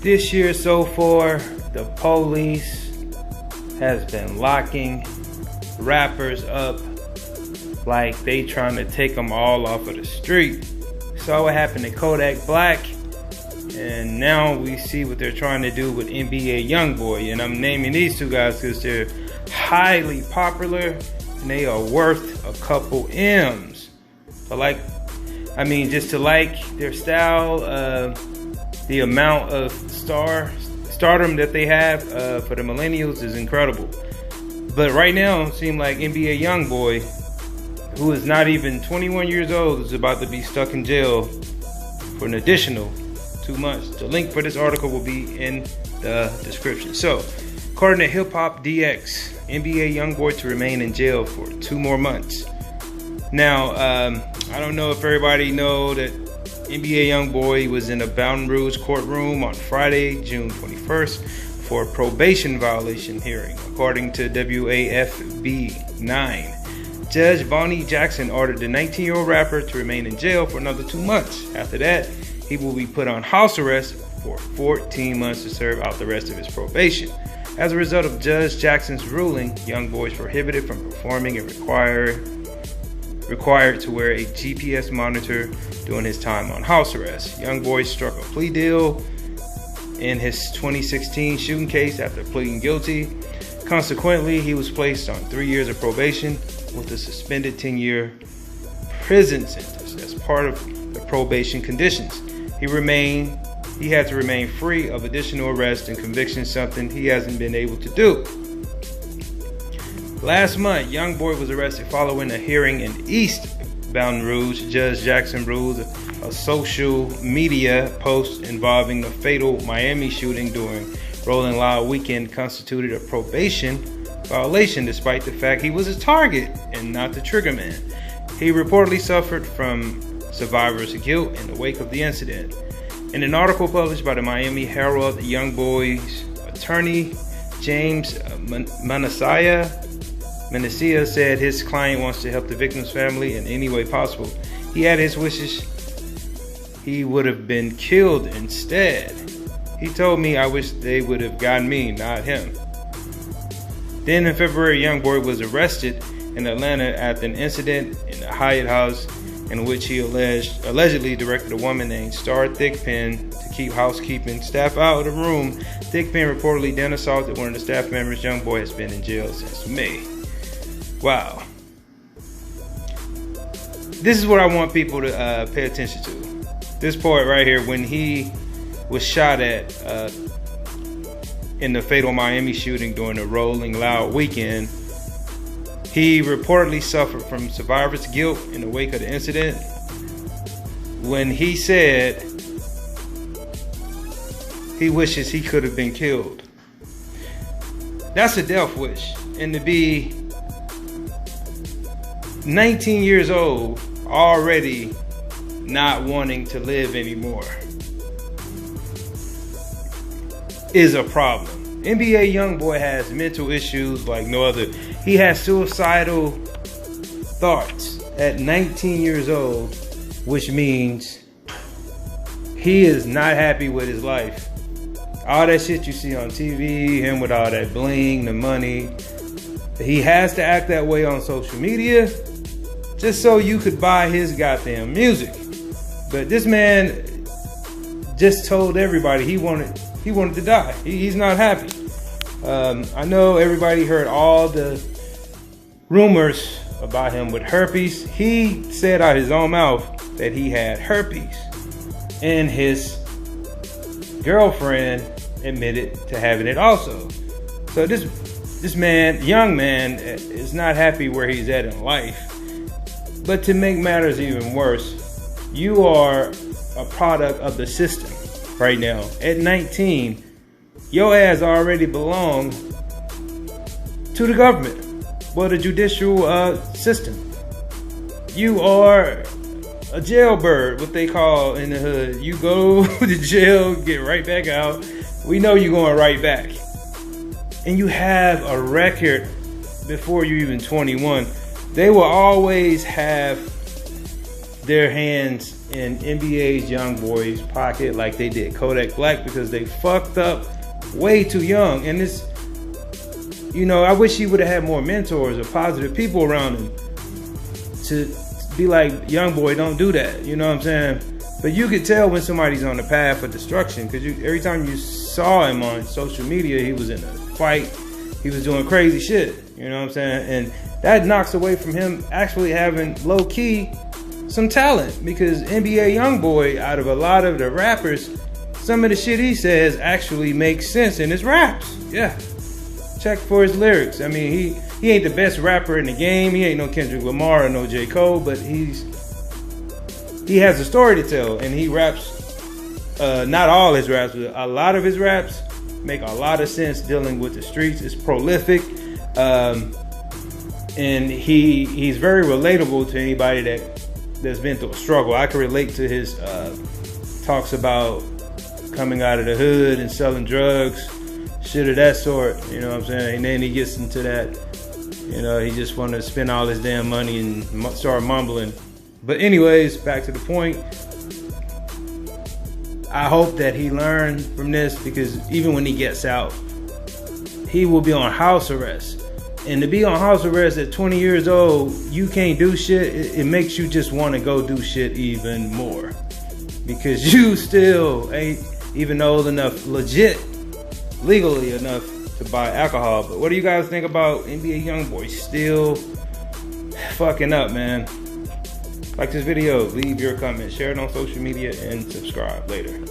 This year so far, the police has been locking rappers up like they trying to take them all off of the street. Saw what happened to Kodak Black, and now we see what they're trying to do with NBA YoungBoy. And I'm naming these two guys because they're highly popular and they are worth a couple M's. So just to like their style, the amount of stardom that they have for the millennials is incredible. But right now, it seems like NBA YoungBoy, who is not even 21 years old, is about to be stuck in jail for an additional 2 months. The link for this article will be in the description. So, according to Hip Hop DX, NBA YoungBoy to remain in jail for 2 more months. Now, I don't know if everybody know that NBA YoungBoy was in a Baton Rouge courtroom on Friday, June 21st, for a probation violation hearing, according to WAFB 9. Judge Bonnie Jackson ordered the 19-year-old rapper to remain in jail for another 2 months. After that, he will be put on house arrest for 14 months to serve out the rest of his probation. As a result of Judge Jackson's ruling, YoungBoy is prohibited from performing and required to wear a GPS monitor during his time on house arrest. YoungBoy struck a plea deal in his 2016 shooting case after pleading guilty. Consequently, he was placed on 3 years of probation with a suspended 10-year prison sentence as part of the probation conditions. He had to remain free of additional arrest and conviction, something he hasn't been able to do. Last month, YoungBoy was arrested following a hearing in East Baton Rouge. Judge Jackson ruled a social media post involving the fatal Miami shooting during Rolling Loud weekend constituted a probation violation, despite the fact he was a target and not the trigger man. He reportedly suffered from survivor's guilt in the wake of the incident. In an article published by the Miami Herald, YoungBoy's attorney, James Menesia, said his client wants to help the victim's family in any way possible. He had his wishes he would have been killed instead. He told me, "I wish they would have gotten me, not him." Then in February, YoungBoy was arrested in Atlanta after an incident in the Hyatt House in which he allegedly directed a woman named Star Thigpen to keep housekeeping staff out of the room. Thigpen reportedly then assaulted one of the staff members. YoungBoy has been in jail since May. Wow. This is what I want people to pay attention to. This part right here, when he was shot at in the fatal Miami shooting during the Rolling Loud weekend, he reportedly suffered from survivor's guilt in the wake of the incident when he said he wishes he could have been killed. That's a death wish. And to be 19 years old, already not wanting to live anymore, is a problem. NBA YoungBoy has mental issues like no other. He has suicidal thoughts at 19 years old, which means he is not happy with his life. All that shit you see on TV, him with all that bling, the money, he has to act that way on social media just so you could buy his goddamn music. But this man just told everybody he wanted to die. He's not happy. I know everybody heard all the rumors about him with herpes. He said out his own mouth that he had herpes, and his girlfriend admitted to having it also. So this young man is not happy where he's at in life. But to make matters even worse, you are a product of the system right now. At 19, your ass already belongs to the government, the judicial system. You are a jailbird, what they call in the hood. You go to jail, get right back out. We know you're going right back. And you have a record before you're even 21. They will always have their hands in NBA's YoungBoy's pocket like they did Kodak Black, because they fucked up way too young. And it's, you know, I wish he would have had more mentors or positive people around him to be like, YoungBoy, don't do that. You know what I'm saying? But you could tell when somebody's on the path of destruction, because every time you saw him on social media, he was in a fight. He was doing crazy shit. You know what I'm saying? And that knocks away from him actually having low-key some talent, because NBA YoungBoy, out of a lot of the rappers, some of the shit he says actually makes sense in his raps. Yeah. Check for his lyrics. I mean, he ain't the best rapper in the game. He ain't no Kendrick Lamar or no J. Cole, but he has a story to tell, and he raps, not all his raps, but a lot of his raps make a lot of sense dealing with the streets. It's prolific, and he's very relatable to anybody that's been through a struggle. I can relate to his talks about coming out of the hood and selling drugs, shit of that sort, you know what I'm saying? And then he gets into that, you know, he just wanted to spend all his damn money and start mumbling. But anyways, back to the point. I hope that he learned from this, because even when he gets out, he will be on house arrest. And to be on house arrest at 20 years old, you can't do shit. It makes you just want to go do shit even more, because you still ain't even old enough, legally enough to buy alcohol. But what do you guys think about NBA YoungBoy still fucking up, man? Like this video, leave your comment, share it on social media, and subscribe later.